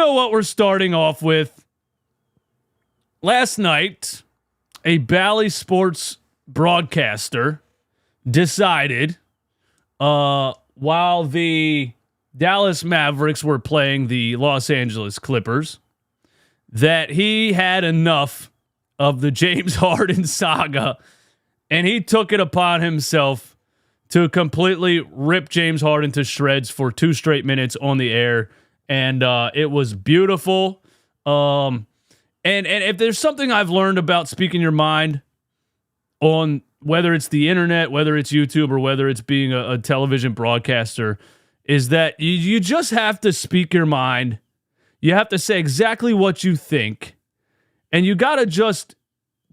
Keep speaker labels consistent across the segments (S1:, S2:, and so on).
S1: know what we're starting off with? Last night, a Bally Sports broadcaster decided, while the Dallas Mavericks were playing the Los Angeles Clippers, that he had enough of the James Harden saga, and he took it upon himself to completely rip James Harden to shreds for 2 straight minutes on the air, and it was beautiful. And if there's something I've learned about speaking your mind on whether it's the internet, whether it's YouTube, or whether it's being a television broadcaster, is that you just have to speak your mind. You have to say exactly what you think, and you got to just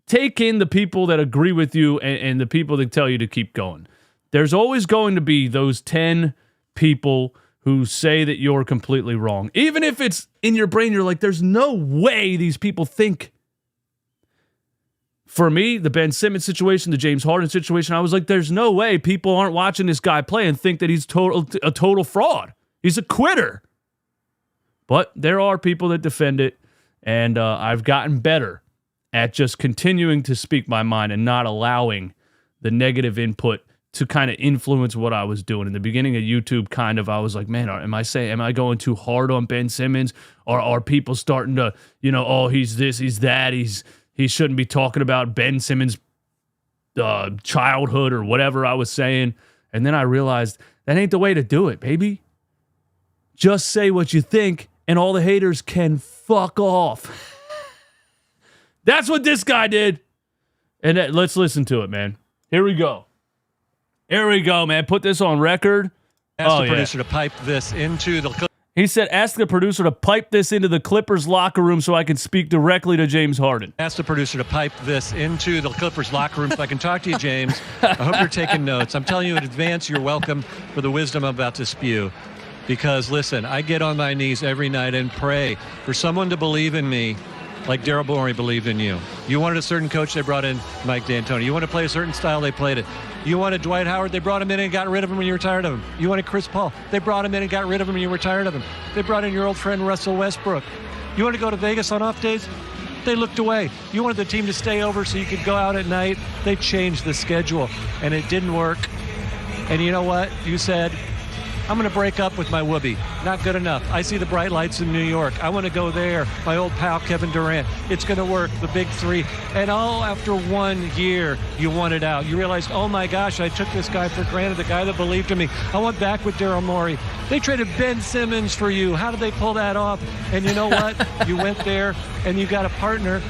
S1: take in the people that agree with you and the people that tell you to keep going. There's always going to be those 10 people who say that you're completely wrong. Even if it's in your brain, you're like, there's no way these people think. For me, the Ben Simmons situation, the James Harden situation, I was like, there's no way people aren't watching this guy play and think that he's a total fraud. He's a quitter. But there are people that defend it, and I've gotten better at just continuing to speak my mind and not allowing the negative input to kind of influence what I was doing. In the beginning of YouTube, I was like, man, am I going too hard on Ben Simmons? Or are people starting to, oh, he's this, he's that, he shouldn't be talking about Ben Simmons' childhood or whatever I was saying. And then I realized that ain't the way to do it, baby. Just say what you think, and all the haters can fuck off. That's what this guy did. And let's listen to it, man. Here we go. Here we go, man. Put this on record.
S2: Ask the producer to pipe this into the...
S1: He said, ask the producer to pipe this into the Clippers locker room so I can speak directly to James Harden.
S2: Ask the producer to pipe this into the Clippers locker room so I can talk to you, James. I hope you're taking notes. I'm telling you in advance, you're welcome for the wisdom I'm about to spew. Because, listen, I get on my knees every night and pray for someone to believe in me like Daryl Morey believed in you. You wanted a certain coach, they brought in Mike D'Antoni. You wanted to play a certain style, they played it. You wanted Dwight Howard, they brought him in and got rid of him when you were tired of him. You wanted Chris Paul, they brought him in and got rid of him when you were tired of him. They brought in your old friend Russell Westbrook. You wanted to go to Vegas on off days? They looked away. You wanted the team to stay over so you could go out at night? They changed the schedule, and it didn't work. And you know what? You said, I'm going to break up with my whoopee. Not good enough. I see the bright lights in New York. I want to go there. My old pal, Kevin Durant. It's going to work. The big three. And all after 1 year, you wanted out. You realized, oh my gosh, I took this guy for granted, the guy that believed in me. I went back with Daryl Morey. They traded Ben Simmons for you. How did they pull that off? And you know what? You went there and you got a partner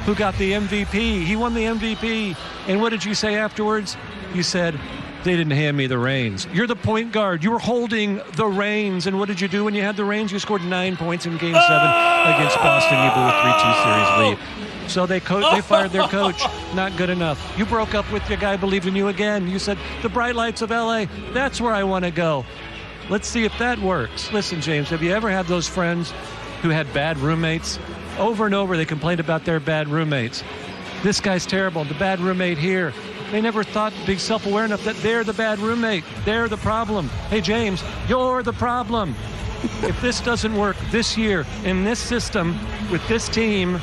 S2: who got the MVP. He won the MVP. And what did you say afterwards? You said, they didn't hand me the reins. You're the point guard. You were holding the reins. And what did you do when you had the reins? You scored 9 points in Game 7 against Boston. You blew a 3-2 series lead. So they fired their coach. Not good enough. You broke up with your guy, believed in you again. You said, the bright lights of L.A., that's where I want to go. Let's see if that works. Listen, James, have you ever had those friends who had bad roommates? Over and over, they complained about their bad roommates. This guy's terrible. The bad roommate here. They never thought to be self-aware enough that they're the bad roommate. They're the problem. Hey, James, you're the problem. If this doesn't work this year in this system with this team,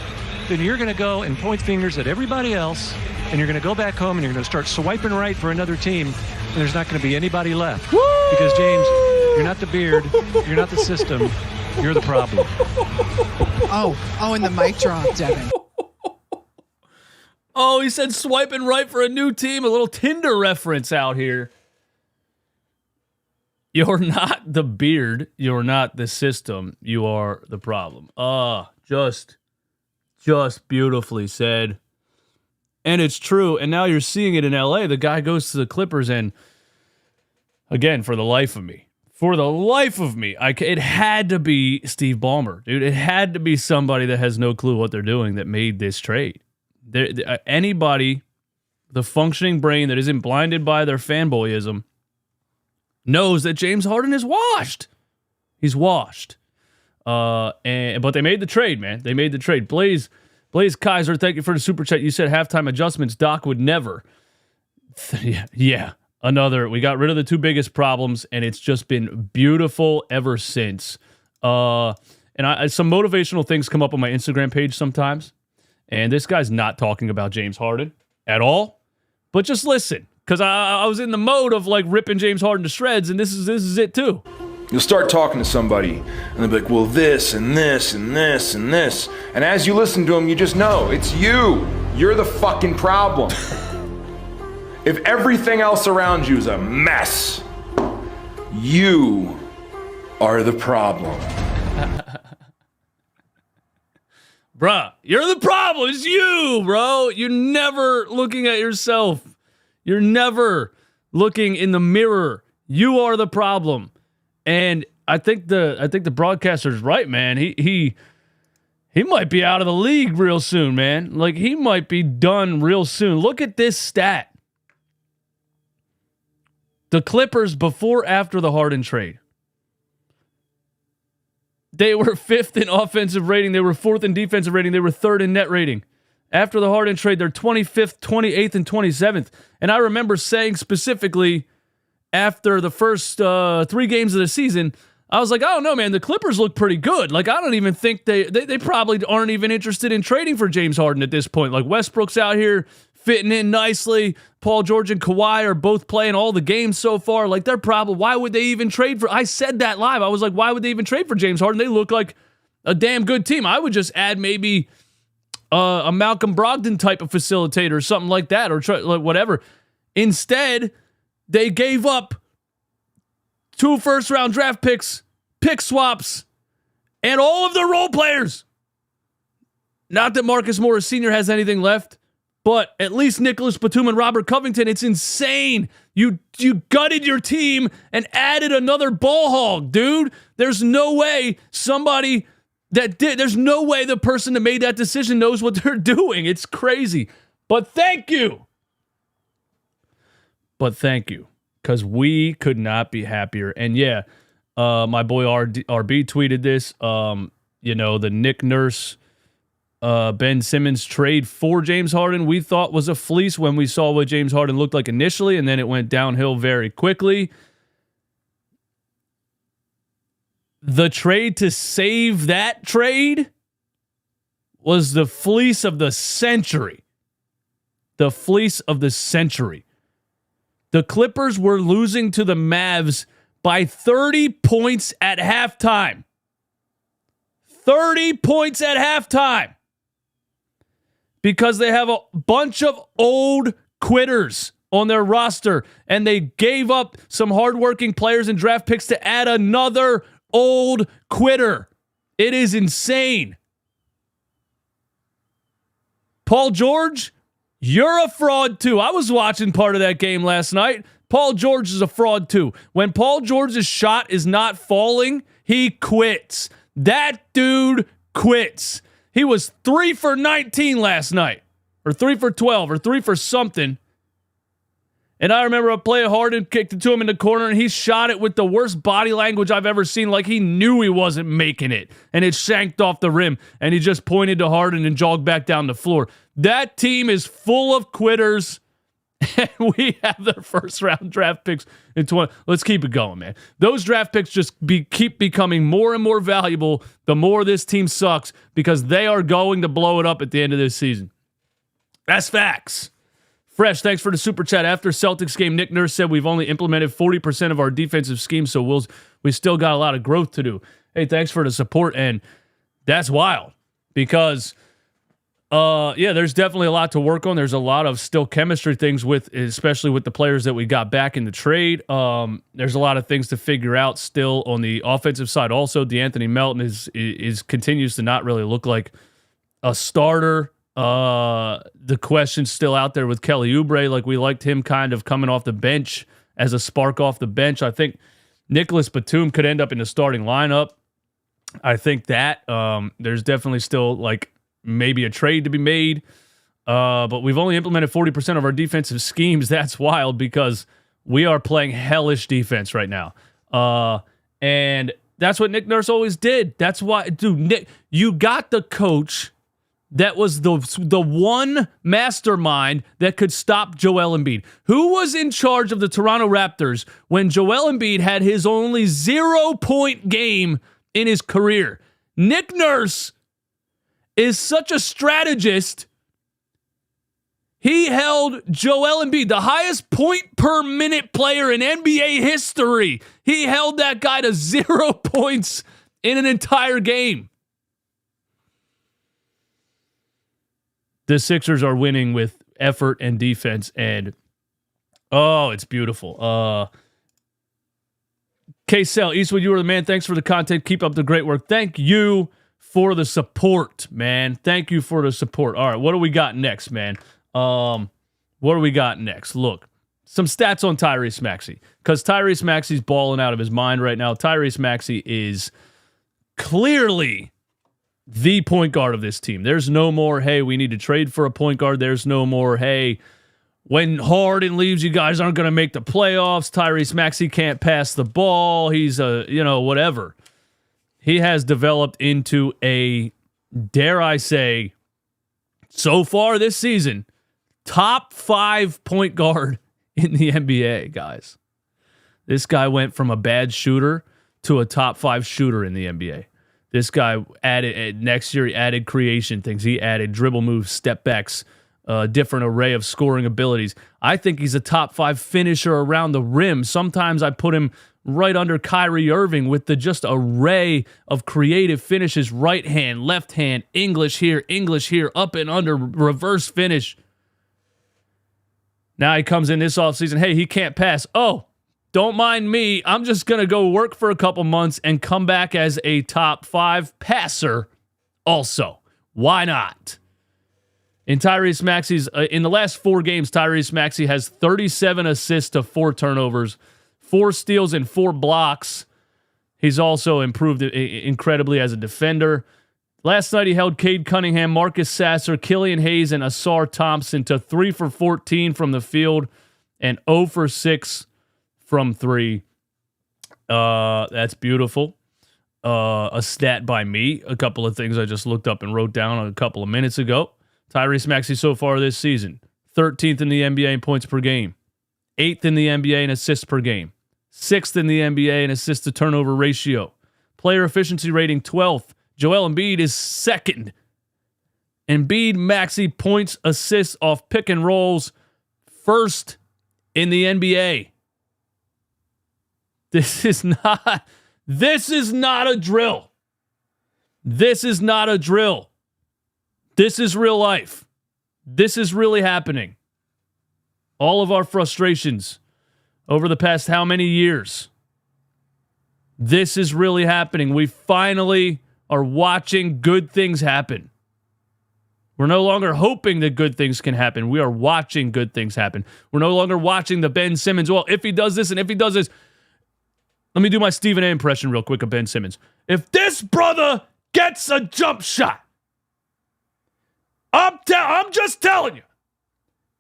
S2: then you're going to go and point fingers at everybody else, and you're going to go back home and you're going to start swiping right for another team, and there's not going to be anybody left.
S1: Woo!
S2: Because, James, you're not the beard. You're not the system. You're the problem.
S3: Oh, and the mic drop, Devin.
S1: Oh, he said swiping right for a new team. A little Tinder reference out here. You're not the beard. You're not the system. You are the problem. Just beautifully said. And it's true. And now you're seeing it in LA. The guy goes to the Clippers and, again, for the life of me, it had to be Steve Ballmer, dude. It had to be somebody that has no clue what they're doing that made this trade. Anybody, the functioning brain that isn't blinded by their fanboyism, knows that James Harden is washed. He's washed. But they made the trade, man. They made the trade. Blaze Kaiser, thank you for the super chat. You said halftime adjustments. Doc would never. Yeah. We got rid of the 2 biggest problems, and it's just been beautiful ever since. And and some motivational things come up on my Instagram page sometimes, and this guy's not talking about James Harden at all, but just listen, because I was in the mode of like ripping James Harden to shreds, and this is it too.
S4: You'll start talking to somebody, and they'll be like, well, this and this and this and this. And as you listen to them, you just know it's you. You're the fucking problem. If everything else around you is a mess, you are the problem.
S1: Bruh, you're the problem. It's you, bro. You're never looking at yourself. You're never looking in the mirror. You are the problem. And I think the broadcaster's right, man. He might be out of the league real soon, man. Like, he might be done real soon. Look at this stat. The Clippers after the Harden trade. They were 5th in offensive rating. They were 4th in defensive rating. They were 3rd in net rating. After the Harden trade, they're 25th, 28th, and 27th. And I remember saying specifically after the first 3 games of the season, I was like, I don't know, man. The Clippers look pretty good. Like, I don't even think they probably aren't even interested in trading for James Harden at this point. Like, Westbrook's out here fitting in nicely. Paul George and Kawhi are both playing all the games so far. Like, they're probably, why would they even trade for, I said that live. I was like, why would they even trade for James Harden? They look like a damn good team. I would just add maybe a Malcolm Brogdon type of facilitator or something like that, or like whatever. Instead, they gave up 2 first-round draft picks, pick swaps, and all of their role players. Not that Marcus Morris Sr. has anything left, but at least Nicholas Batum and Robert Covington, it's insane. You gutted your team and added another ball hog, dude. There's no way there's no way the person that made that decision knows what they're doing. It's crazy. But thank you. Because we could not be happier. And yeah, my boy RB tweeted this. The Nick Nurse, Ben Simmons trade for James Harden we thought was a fleece when we saw what James Harden looked like initially, and then it went downhill very quickly. The trade to save that trade was the fleece of the century. The fleece of the century. The Clippers were losing to the Mavs by 30 points at halftime. 30 points at halftime. Because they have a bunch of old quitters on their roster, and they gave up some hardworking players and draft picks to add another old quitter. It is insane. Paul George, you're a fraud too. I was watching part of that game last night. Paul George is a fraud too. When Paul George's shot is not falling, he quits. That dude quits. He was 3 for 19 last night, or 3 for 12, or 3 for something. And I remember a play Harden kicked it to him in the corner, and he shot it with the worst body language I've ever seen. Like he knew he wasn't making it, and it shanked off the rim, and he just pointed to Harden and jogged back down the floor. That team is full of quitters, and we have their first-round draft picks in 20. Let's keep it going, man. Those draft picks just keep becoming more and more valuable the more this team sucks, because they are going to blow it up at the end of this season. That's facts. Fresh, thanks for the super chat. After Celtics game, Nick Nurse said we've only implemented 40% of our defensive scheme, so we still got a lot of growth to do. Hey, thanks for the support, and that's wild because, there's definitely a lot to work on. There's a lot of still chemistry things especially with the players that we got back in the trade. There's a lot of things to figure out still on the offensive side. Also, DeAnthony Melton is continues to not really look like a starter. The question's still out there with Kelly Oubre. Like, we liked him kind of coming off the bench as a spark off the bench. I think Nicholas Batum could end up in the starting lineup. I think that there's definitely still like maybe a trade to be made. But we've only implemented 40% of our defensive schemes. That's wild because we are playing hellish defense right now. And that's what Nick Nurse always did. That's why, dude, Nick, you got the coach that was the one mastermind that could stop Joel Embiid. Who was in charge of the Toronto Raptors when Joel Embiid had his only 0-point game in his career? Nick Nurse is such a strategist. He held Joel Embiid, the highest point per minute player in NBA history. He held that guy to 0 points in an entire game. The Sixers are winning with effort and defense, and it's beautiful. K-Cell, Eastwood, you are the man. Thanks for the content. Keep up the great work. Thank you for the support, man. Thank you for the support. All right, what do we got next, man? What do we got next? Look, some stats on Tyrese Maxey, because Tyrese Maxey's balling out of his mind right now. Tyrese Maxey is clearly the point guard of this team. There's no more, hey, we need to trade for a point guard. There's no more, hey, when Harden leaves, you guys aren't going to make the playoffs. Tyrese Maxey can't pass the ball. He's whatever. He has developed into a, dare I say, so far this season, top 5 point guard in the NBA, guys. This guy went from a bad shooter to a top 5 shooter in the NBA. This guy added, next year, he added creation things. He added dribble moves, step backs, different array of scoring abilities. I think he's a top 5 finisher around the rim. Sometimes I put him right under Kyrie Irving with the just array of creative finishes, right hand, left hand, English here, up and under, reverse finish. Now he comes in this offseason, hey, he can't pass. Oh, don't mind me. I'm just going to go work for a couple months and come back as a top 5 passer also. Why not? In Tyrese Maxey's, in the last 4 games, Tyrese Maxey has 37 assists to 4 turnovers, 4 steals and 4 blocks. He's also improved incredibly as a defender. Last night he held Cade Cunningham, Marcus Sasser, Killian Hayes, and Asar Thompson to 3 for 14 from the field and 0 for 6 from 3. That's beautiful. A stat by me. A couple of things I just looked up and wrote down a couple of minutes ago. Tyrese Maxey so far this season, 13th in the NBA in points per game, 8th in the NBA in assists per game, 6th in the NBA in assist to turnover ratio, player efficiency rating 12th. Joel Embiid is 2nd. Embiid, Maxey, points, assists off pick and rolls, 1st in the NBA. This is not a drill. This is not a drill. This is real life. This is really happening. All of our frustrations over the past how many years? This is really happening. We finally are watching good things happen. We're no longer hoping that good things can happen. We are watching good things happen. We're no longer watching the Ben Simmons. Well, if he does this and if he does this. Let me do my Stephen A. impression real quick of Ben Simmons. If this brother gets a jump shot, I'm just telling you.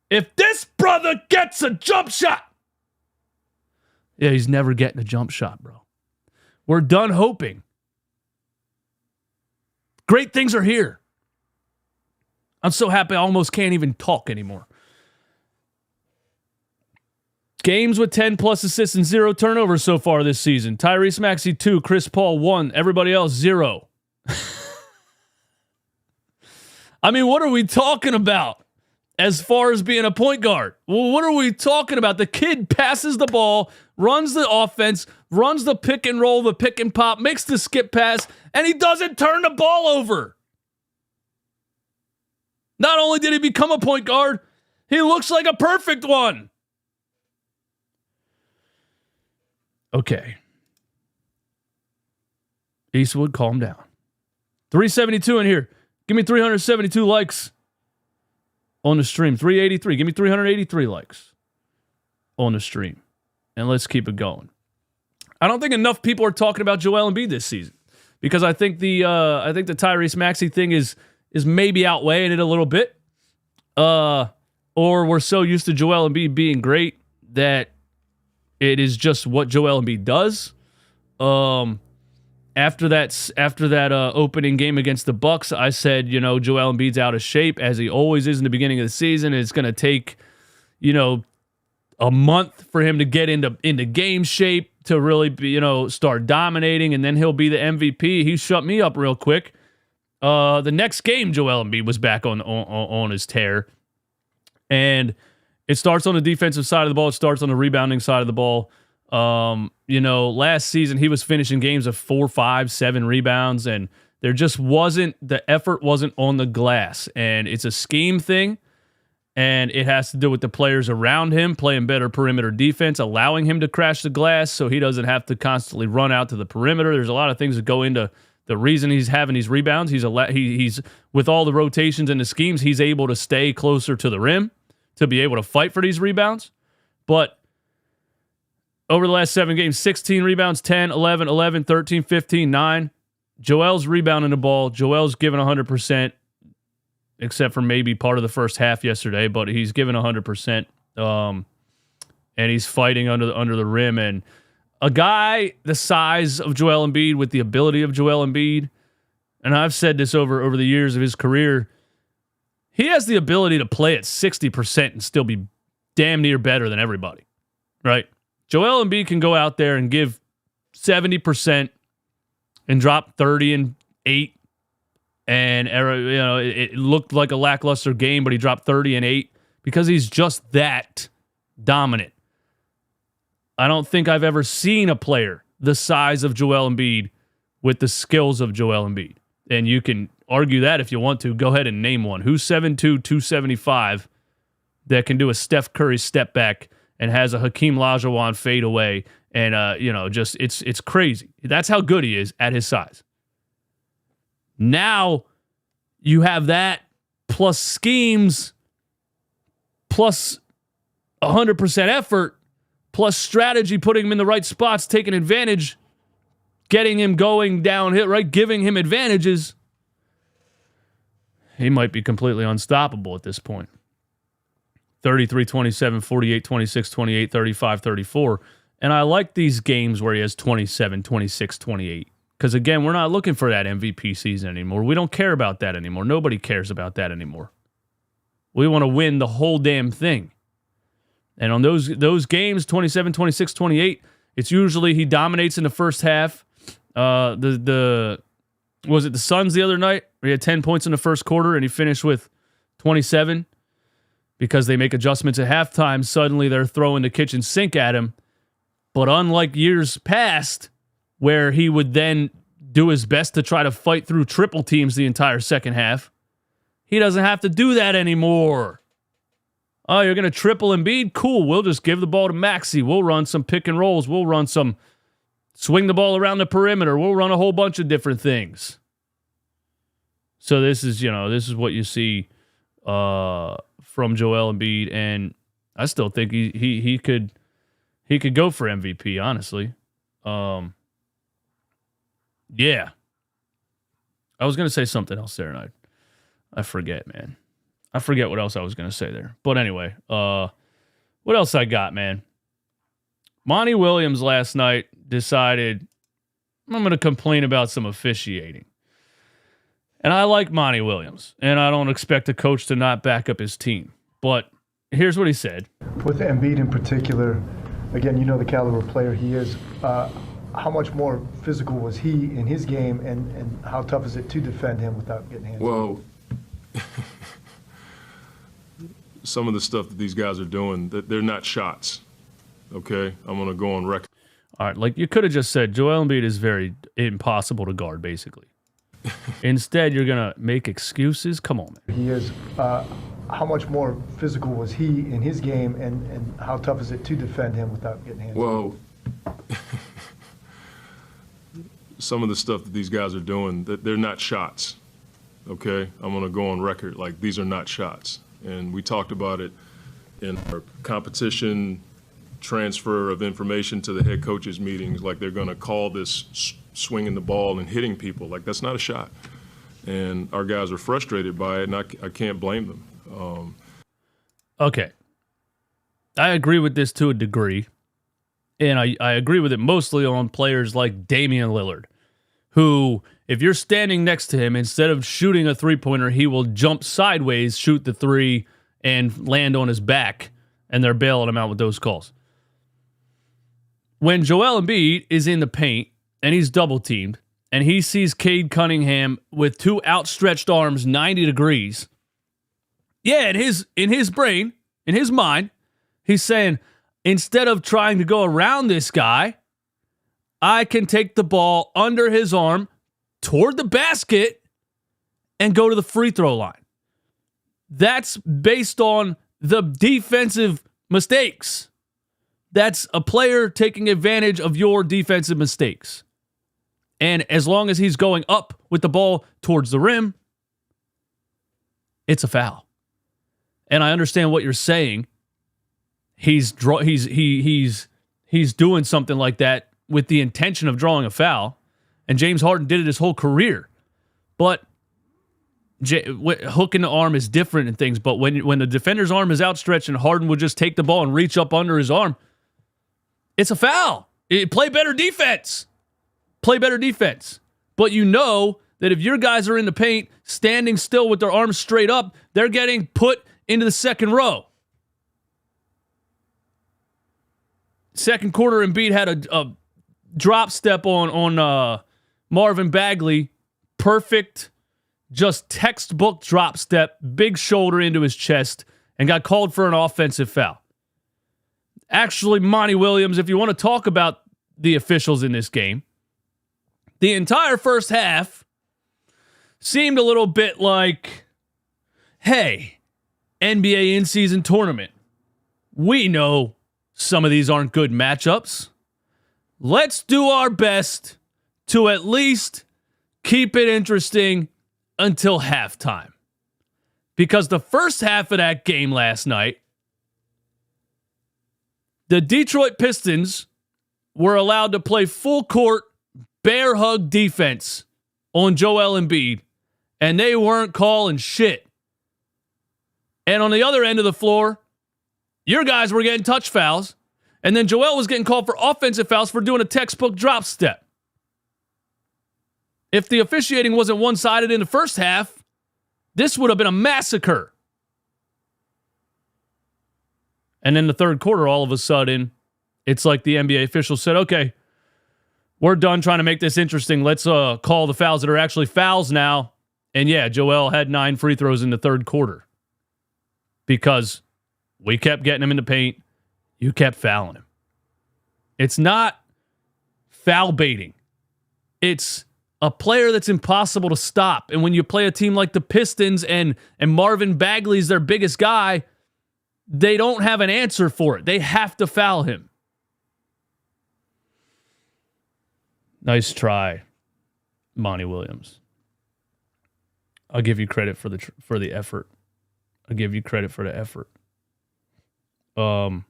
S1: If this brother gets a jump shot. Yeah, he's never getting a jump shot, bro. We're done hoping. Great things are here. I'm so happy I almost can't even talk anymore. Games with 10 plus assists and 0 turnovers so far this season. Tyrese Maxey 2, Chris Paul 1, everybody else 0. I mean, what are we talking about as far as being a point guard? Well, what are we talking about? The kid passes the ball, runs the offense, runs the pick and roll, the pick and pop, makes the skip pass, and he doesn't turn the ball over. Not only did he become a point guard, he looks like a perfect one. Okay. Eastwood, calm down. 372 in here. Give me 372 likes on the stream. 383. Give me 383 likes on the stream. And let's keep it going. I don't think enough people are talking about Joel Embiid this season because I think the Tyrese Maxey thing is maybe outweighing it a little bit. Or we're so used to Joel Embiid being great that it is just what Joel Embiid does. After that opening game against the Bucks, I said, Joel Embiid's out of shape as he always is in the beginning of the season. It's going to take, a month for him to get into game shape to really be, start dominating, and then he'll be the MVP. He shut me up real quick. The next game, Joel Embiid was back on his tear. And it starts on the defensive side of the ball. It starts on the rebounding side of the ball. Last season he was finishing games of 4, 5, 7 rebounds, and there just the effort wasn't on the glass. And it's a scheme thing, and it has to do with the players around him playing better perimeter defense, allowing him to crash the glass so he doesn't have to constantly run out to the perimeter. There's a lot of things that go into the reason he's having these rebounds. He's with all the rotations and the schemes, he's able to stay closer to the rim to be able to fight for these rebounds. But over the last 7 games, 16 rebounds, 10, 11, 11, 13, 15, 9. Joel's rebounding the ball. Joel's giving 100%, except for maybe part of the first half yesterday, but he's giving 100%. And he's fighting under the rim. And a guy the size of Joel Embiid with the ability of Joel Embiid, and I've said this over the years of his career, he has the ability to play at 60% and still be damn near better than everybody, right? Joel Embiid can go out there and give 70% and drop 30 and 8, and it looked like a lackluster game, but he dropped 30 and 8 because he's just that dominant. I don't think I've ever seen a player the size of Joel Embiid with the skills of Joel Embiid. And you can argue that if you want to. Go ahead and name one. Who's 7'2", 275 that can do a Steph Curry step back and has a Hakeem Olajuwon fade away, and just it's crazy. That's how good he is at his size. Now you have that plus schemes, plus 100% effort, plus strategy, putting him in the right spots, taking advantage, getting him going downhill, right? Giving him advantages. He might be completely unstoppable at this point. 33-27, 48-26, 28, 35, 34. And I like these games where he has 27, 26, 28. Because, again, we're not looking for that MVP season anymore. We don't care about that anymore. Nobody cares about that anymore. We want to win the whole damn thing. And on those games, 27, 26, 28, it's usually he dominates in the first half. Was it the Suns the other night? Where he had 10 points in the first quarter and he finished with 27 because they make adjustments at halftime. Suddenly they're throwing the kitchen sink at him. But unlike years past, where he would then do his best to try to fight through triple teams the entire second half, he doesn't have to do that anymore. Oh, you're going to triple Embiid? Cool. We'll just give the ball to Maxey. We'll run some pick and rolls. We'll run some swing the ball around the perimeter. We'll run a whole bunch of different things. So this is what you see from Joel Embiid, and I still think he could go for MVP, honestly. Yeah. I was going to say something else there, and I forget, man. I forget what else I was going to say there. But anyway, what else I got, man? Monty Williams last night decided, I'm going to complain about some officiating. And I like Monty Williams, and I don't expect a coach to not back up his team. But here's what he said.
S5: With Embiid in particular, again, you know the caliber player he is. How much more physical was he in his game, and how tough is it to defend him without getting hands?
S6: Well, some of the stuff that these guys are doing, they're not shots. Okay, I'm going to go on record.
S1: All right, like you could have just said, Joel Embiid is very impossible to guard, basically. Instead, you're going to make excuses? Come on, man.
S5: He is. How much more physical was he in his game, and how tough is it to defend him without getting hands?
S6: Well, some of the stuff that these guys are doing, they're not shots. Okay, I'm going to go on record like these are not shots. And we talked about it in our competition transfer of information to the head coaches meetings, like they're going to call this swinging the ball and hitting people. Like, that's not a shot. And our guys are frustrated by it, and I can't blame them.
S1: Okay. I agree with this to a degree. And I agree with it mostly on players like Damian Lillard, who, if you're standing next to him, instead of shooting a three-pointer, he will jump sideways, shoot the three, and land on his back and they're bailing him out with those calls. When Joel Embiid is in the paint and he's double-teamed and he sees Cade Cunningham with two outstretched arms 90 degrees, yeah, in his brain, in his mind, he's saying, instead of trying to go around this guy, I can take the ball under his arm toward the basket and go to the free throw line. That's based on the defensive mistakes. That's a player taking advantage of your defensive mistakes. And as long as he's going up with the ball towards the rim, it's a foul. And I understand what you're saying. He's doing something like that with the intention of drawing a foul. And James Harden did it his whole career. But hooking the arm is different in things. But when the defender's arm is outstretched and Harden would just take the ball and reach up under his arm, it's a foul. Play better defense. Play better defense. But you know that if your guys are in the paint, standing still with their arms straight up, they're getting put into the second row. Second quarter, Embiid had a drop step on Marvin Bagley. Perfect, just textbook drop step, big shoulder into his chest, and got called for an offensive foul. Actually, Monty Williams, if you want to talk about the officials in this game, the entire first half seemed a little bit like, hey, NBA in-season tournament. We know some of these aren't good matchups. Let's do our best to at least keep it interesting until halftime. Because the first half of that game last night, the Detroit Pistons were allowed to play full court, bear hug defense on Joel Embiid, and they weren't calling shit. And on the other end of the floor, your guys were getting touch fouls, and then Joel was getting called for offensive fouls for doing a textbook drop step. If the officiating wasn't one-sided in the first half, this would have been a massacre. And in the third quarter, all of a sudden, it's like the NBA officials said, okay, we're done trying to make this interesting. Let's call the fouls that are actually fouls now. And yeah, Joel had 9 free throws in the third quarter because we kept getting him in the paint. You kept fouling him. It's not foul baiting. It's a player that's impossible to stop. And when you play a team like the Pistons and Marvin Bagley's their biggest guy, they don't have an answer for it. They have to foul him. Nice try, Monty Williams. I'll give you credit for the effort. I'll give you credit for the effort. A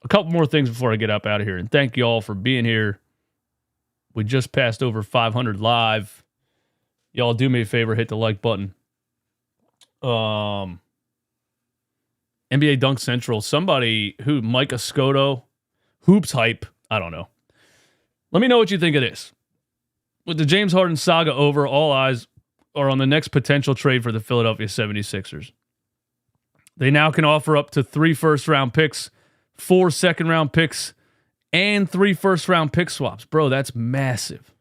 S1: couple more things before I get up out of here. And thank you all for being here. We just passed over 500 live. Y'all do me a favor, hit the like button. NBA Dunk Central. Somebody who, Micah Scotto, Hoops Hype. I don't know. Let me know what you think of this. With the James Harden saga over, all eyes are on the next potential trade for the Philadelphia 76ers. They now can offer up to 3 first-round picks, 4 second-round picks, and 3 first-round pick swaps. Bro, that's massive.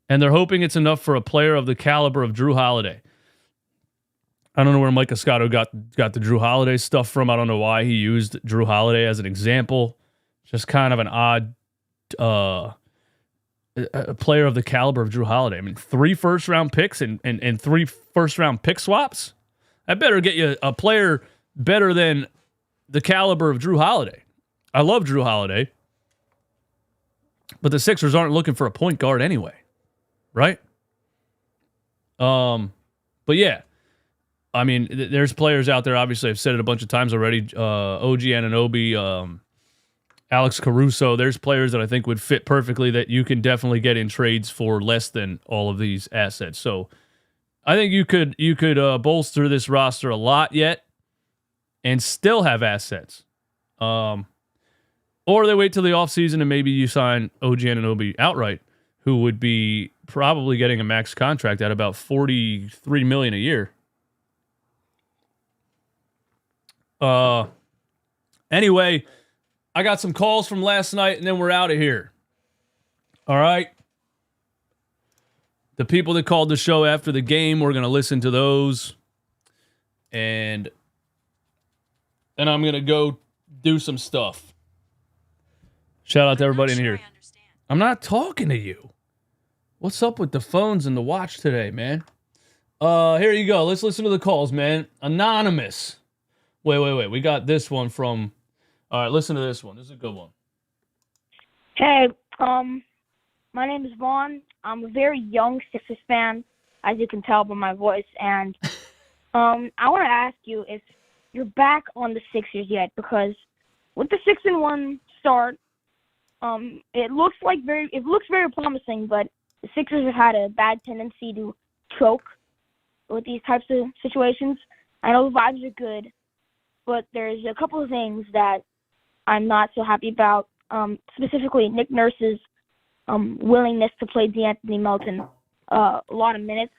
S1: And they're hoping it's enough for a player of the caliber of Drew Holiday. I don't know where Micah Scotto got the Drew Holiday stuff from. I don't know why he used Drew Holiday as an example. Just kind of an odd a player of the caliber of Drew Holiday. I mean, 3 first-round picks and 3 first-round pick swaps? I better get you a player better than the caliber of Drew Holiday. I love Drew Holiday, but the Sixers aren't looking for a point guard anyway, right? But yeah, I mean, there's players out there, obviously, I've said it a bunch of times already, OG Anunoby, Alex Caruso. There's players that I think would fit perfectly that you can definitely get in trades for less than all of these assets. So I think you could bolster this roster a lot yet and still have assets. Or they wait till the offseason and maybe you sign OG Anunoby outright, who would be probably getting a max contract at about $43 million a year. Anyway, I got some calls from last night, and then we're out of here. All right? The people that called the show after the game, we're going to listen to those. And then I'm going to go do some stuff. Shout out to everybody in here. I'm not talking to you. What's up with the phones and the watch today, man? Here you go. Let's listen to the calls, man. Anonymous. Wait. We got this one from... All right, listen to this one. This is a good one.
S7: Hey, my name is Vaughn. I'm a very young Sixers fan, as you can tell by my voice. And I want to ask you if you're back on the Sixers yet, because with the 6-1 start, it looks very promising, but the Sixers have had a bad tendency to choke with these types of situations. I know the vibes are good, but there's a couple of things that I'm not so happy about, specifically Nick Nurse's willingness to play DeAnthony Melton a lot of minutes.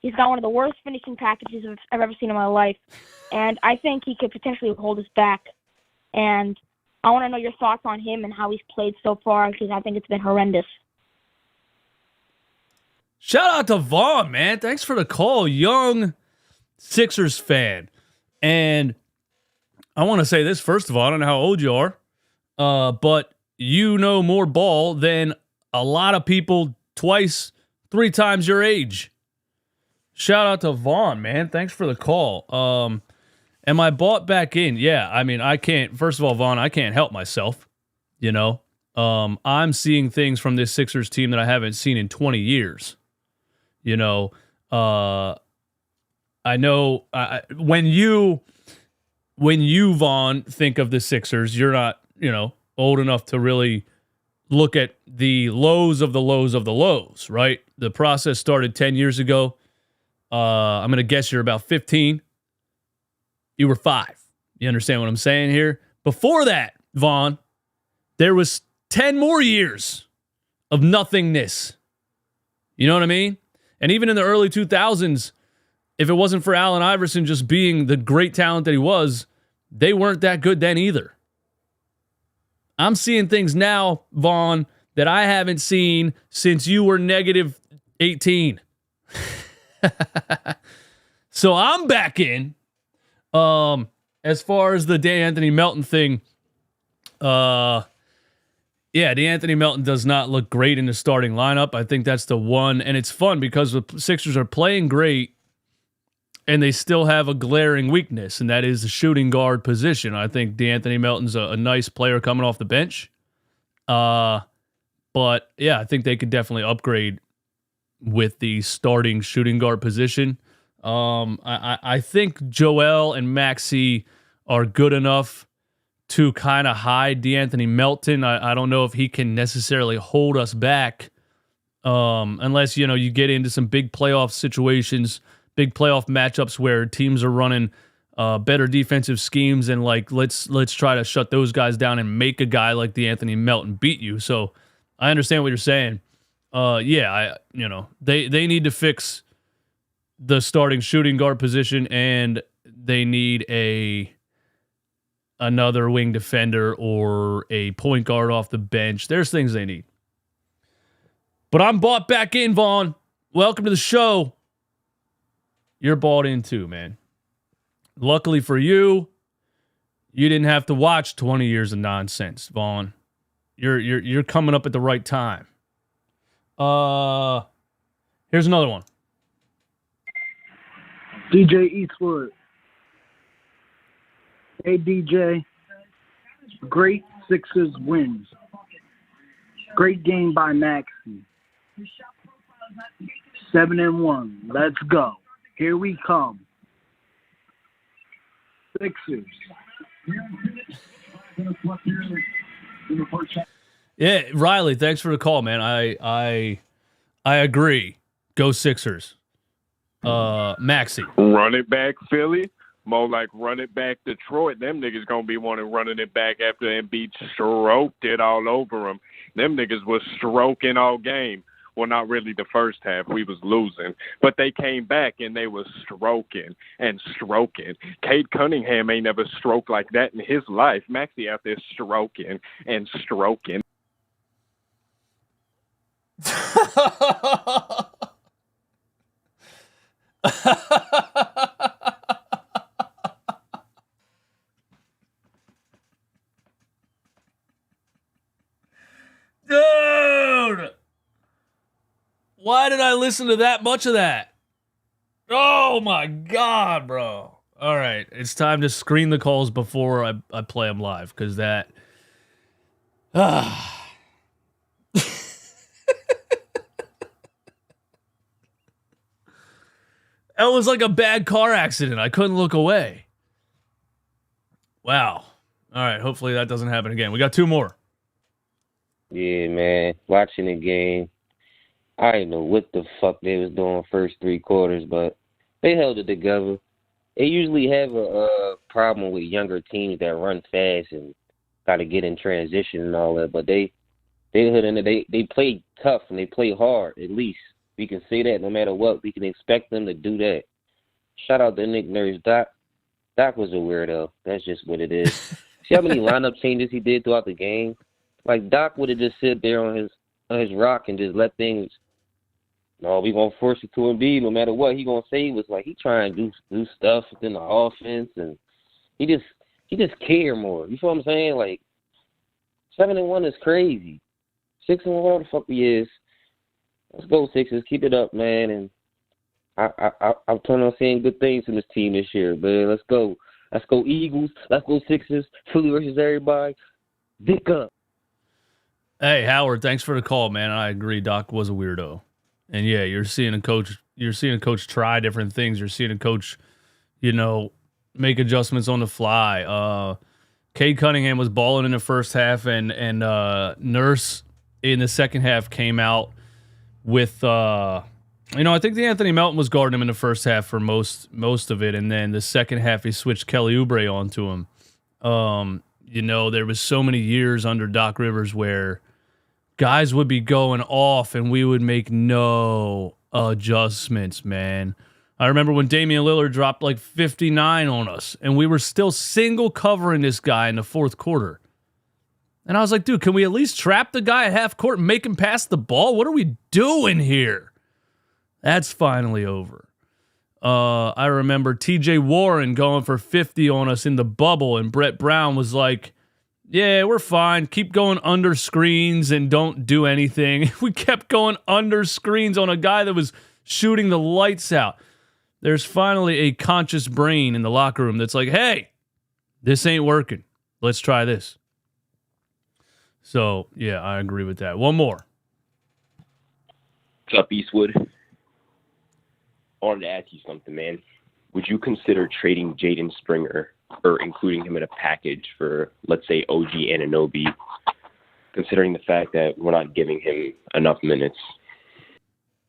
S7: He's got one of the worst finishing packages I've ever seen in my life, and I think he could potentially hold us back. And I want to know your thoughts on him and how he's played so far, because I think it's been horrendous.
S1: Shout out to Vaughn, man. Thanks for the call. Young Sixers fan. And I want to say this, first of all, I don't know how old you are, but you know more ball than a lot of people twice, 3 times your age. Shout out to Vaughn, man. Thanks for the call. Am I bought back in? Yeah, I mean, I can't. First of all, Vaughn, I can't help myself. You know, I'm seeing things from this Sixers team that I haven't seen in 20 years. You know, I know when you Vaughn think of the Sixers, you're not, old enough to really look at the lows of the lows of the lows, right? The process started 10 years ago. I'm going to guess you're about 15. You were 5. You understand what I'm saying here? Before that, Vaughn, there was 10 more years of nothingness. You know what I mean? And even in the early 2000s, if it wasn't for Allen Iverson just being the great talent that he was, they weren't that good then either. I'm seeing things now, Vaughn, that I haven't seen since you were negative 18. So I'm back in. As far as the DeAnthony Melton thing, DeAnthony Melton does not look great in the starting lineup. I think that's the one, and it's fun because the Sixers are playing great, and they still have a glaring weakness, and that is the shooting guard position. I think DeAnthony Melton's a nice player coming off the bench. But yeah, I think they could definitely upgrade with the starting shooting guard position. I think Joel and Maxey are good enough to kind of hide DeAnthony Melton. I don't know if he can necessarily hold us back unless, you get into some big playoff situations, big playoff matchups where teams are running better defensive schemes and let's try to shut those guys down and make a guy like DeAnthony Melton beat you. So I understand what you're saying. They need to fix the starting shooting guard position, and they need another wing defender or a point guard off the bench. There's things they need. But I'm bought back in, Vaughn. Welcome to the show. You're bought in too, man. Luckily for you, you didn't have to watch 20 years of nonsense, Vaughn. You're coming up at the right time. Here's another one.
S8: DJ Eastwood. Hey, DJ. Great Sixers wins. Great game by Maxey. 7-1. Let's go. Here we come. Sixers.
S1: Yeah, Riley, thanks for the call, man. I agree. Go Sixers. Maxey.
S9: Run it back, Philly. More like run it back, Detroit. Them niggas gonna be wanting running it back after Embiid stroked it all over them. Them niggas was stroking all game. Well, not really the first half. We was losing. But they came back, and they was stroking and stroking. Cade Cunningham ain't never stroked like that in his life. Maxey out there stroking and stroking.
S1: Dude! Why did I listen to that much of that? Oh my God, bro. All right, it's time to screen the calls before I play them live, because that... That was like a bad car accident. I couldn't look away. Wow. All right, hopefully that doesn't happen again. We got two more.
S10: Yeah, man. Watching the game, I didn't know what the fuck they was doing first 3 quarters, but they held it together. They usually have a problem with younger teams that run fast and got to get in transition and all that, but they play tough and they play hard, at least. We can say that no matter what. We can expect them to do that. Shout out to Nick Nurse. Doc was a weirdo. That's just what it is. See how many lineup changes he did throughout the game? Like, Doc would have just sit there on his rock and just let things, no, we going to force it to Embiid no matter what. He going to say. He was like, he trying to do stuff within the offense, and he just care more. You feel what I'm saying? Like, 7-1 is crazy. 6-1, whatever the fuck he is. Let's go, Sixers. Keep it up, man. And I'm planning on seeing good things from this team this year, man. Let's go. Let's go, Eagles. Let's go, Sixers. Philly versus everybody. Dick up.
S1: Hey, Howard, thanks for the call, man. I agree. Doc was a weirdo. And yeah, you're seeing a coach try different things. You're seeing a coach, make adjustments on the fly. Cade Cunningham was balling in the first half, and Nurse in the second half came out with I think the Anthony Melton was guarding him in the first half for most of it, and then the second half he switched Kelly Oubre onto him. There was so many years under Doc Rivers where guys would be going off and we would make no adjustments, man. I remember when Damian Lillard dropped like 59 on us, and we were still single covering this guy in the fourth quarter. And I was like, dude, can we at least trap the guy at half court and make him pass the ball? What are we doing here? That's finally over. I remember TJ Warren going for 50 on us in the bubble, and Brett Brown was like, yeah, we're fine. Keep going under screens and don't do anything. We kept going under screens on a guy that was shooting the lights out. There's finally a conscious brain in the locker room that's like, hey, this ain't working. Let's try this. So, yeah, I agree with that. One more.
S11: What's up, Eastwood? I wanted to ask you something, man. Would you consider trading Jaden Springer or including him in a package for, let's say, OG Anunoby, considering the fact that we're not giving him enough minutes?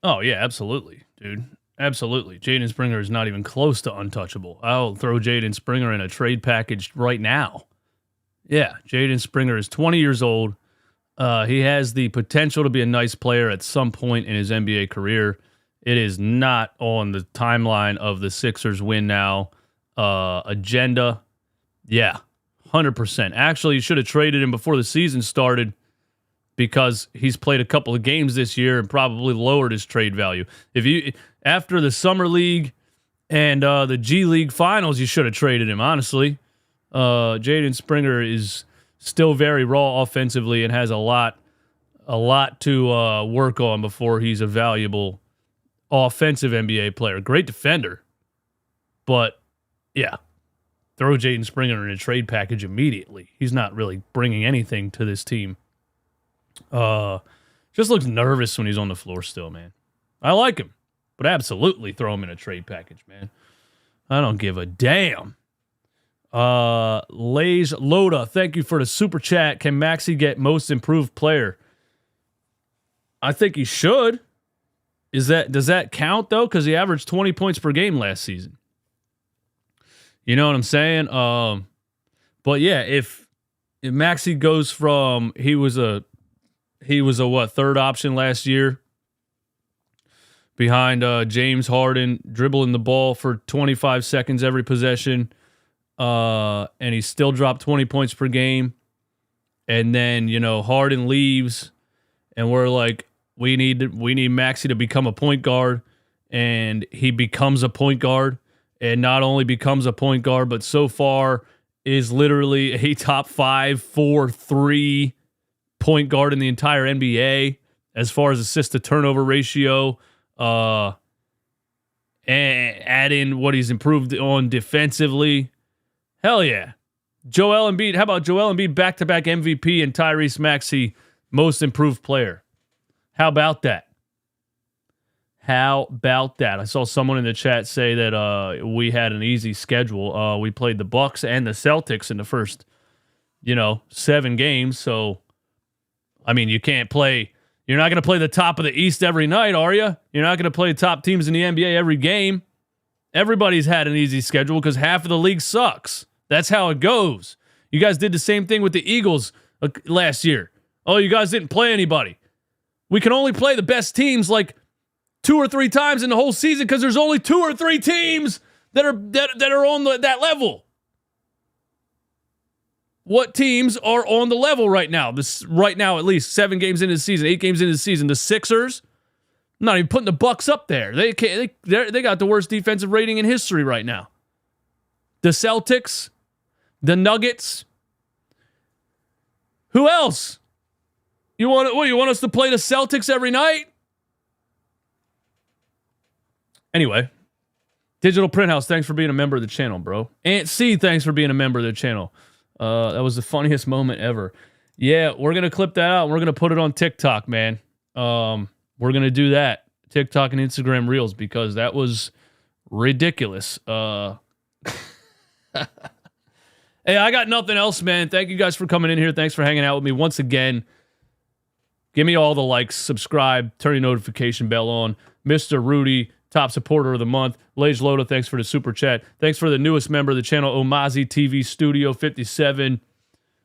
S1: Oh, yeah, absolutely, dude. Absolutely. Jaden Springer is not even close to untouchable. I'll throw Jaden Springer in a trade package right now. Yeah, Jaden Springer is 20 years old. He has the potential to be a nice player at some point in his NBA career. It is not on the timeline of the Sixers win now agenda. Yeah, 100%. Actually, you should have traded him before the season started because he's played a couple of games this year and probably lowered his trade value. After the Summer League and the G League finals, you should have traded him, honestly. Jaden Springer is still very raw offensively and has a lot to work on before he's a valuable offensive NBA player. Great defender, but yeah, throw Jaden Springer in a trade package immediately. He's not really bringing anything to this team. Just looks nervous when he's on the floor still, man. I like him, but absolutely throw him in a trade package, man. I don't give a damn. Lays Loda, thank you for the super chat. Can Maxey get most improved player? I think he should. Does that count though? Because he averaged 20 points per game last season. You know what I'm saying? But yeah, if Maxey goes from he was a what, third option last year behind James Harden, dribbling the ball for 25 seconds every possession, and he still dropped 20 points per game. And then, Harden leaves, and we're like, we need Maxey to become a point guard, and he becomes a point guard, and not only becomes a point guard, but so far is literally a top 5, 4, 3 point guard in the entire NBA as far as assist to turnover ratio. And add in what he's improved on defensively. Hell yeah. Joel Embiid. How about Joel Embiid back-to-back MVP and Tyrese Maxey most improved player? How about that? How about that? I saw someone in the chat say that we had an easy schedule. We played the Bucks and the Celtics in the first, 7 games. So, I mean, you're not going to play the top of the East every night, are you? You're not going to play top teams in the NBA every game. Everybody's had an easy schedule because half of the league sucks. That's how it goes. You guys did the same thing with the Eagles last year. Oh, you guys didn't play anybody. We can only play the best teams like 2 or 3 times in the whole season because there's only 2 or 3 teams that are on that level. What teams are on the level right now? Right now, at least 7 games into the season, 8 games into the season. The Sixers, I'm not even putting the Bucks up there. They got the worst defensive rating in history right now. The Celtics, the Nuggets. Who else? You want us to play the Celtics every night? Anyway, Digital Print House, thanks for being a member of the channel, bro. Aunt C, thanks for being a member of the channel. That was the funniest moment ever. Yeah, we're going to clip that out. And we're going to put it on TikTok, man. We're going to do that. TikTok and Instagram Reels because that was ridiculous. Hey, I got nothing else, man. Thank you guys for coming in here. Thanks for hanging out with me once again. Give me all the likes, subscribe, turn your notification bell on. Mr. Rudy, top supporter of the month. Lage Loda, thanks for the super chat. Thanks for the newest member of the channel, Omazi TV Studio 57.